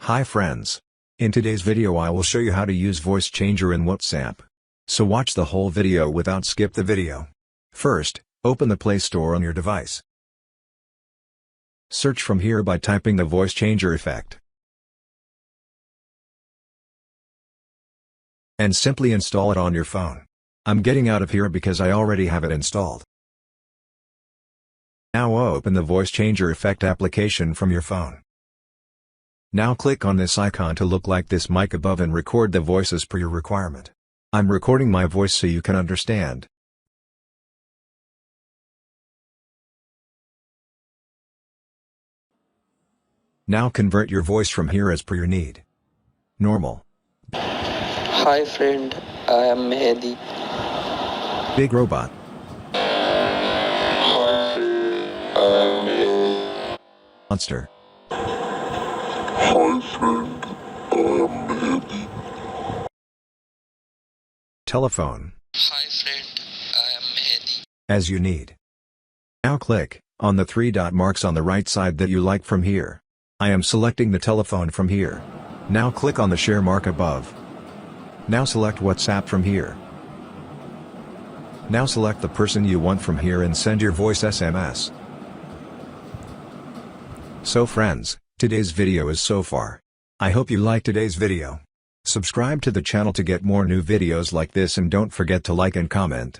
Hi friends. In today's video I will show you how to use voice changer in WhatsApp. So watch the whole video without skip the video. First, open the Play Store on your device. Search from here by typing the voice changer effect. And simply install it on your phone. I'm getting out of here because I already have it installed. Now open the voice changer effect application from your phone. Now click on this icon to look like this mic above and record the voices per your requirement. I'm recording my voice so you can understand. Now convert your voice from here as per your need. Normal. Hi friend, I am Mehdi. Big robot. Hi friend, I am Mehdi. Monster. Hi friend, I am Mehdi. Telephone. Hi friend, I am Mehdi. As you need. Now click on the three dot marks on the right side that you like from here. I am selecting the telephone from here. Now click on the share mark above. Now select WhatsApp from here. Now select the person you want from here and send your voice SMS. So friends, today's video is so far. I hope you liked today's video. Subscribe to the channel to get more new videos like this and don't forget to like and comment.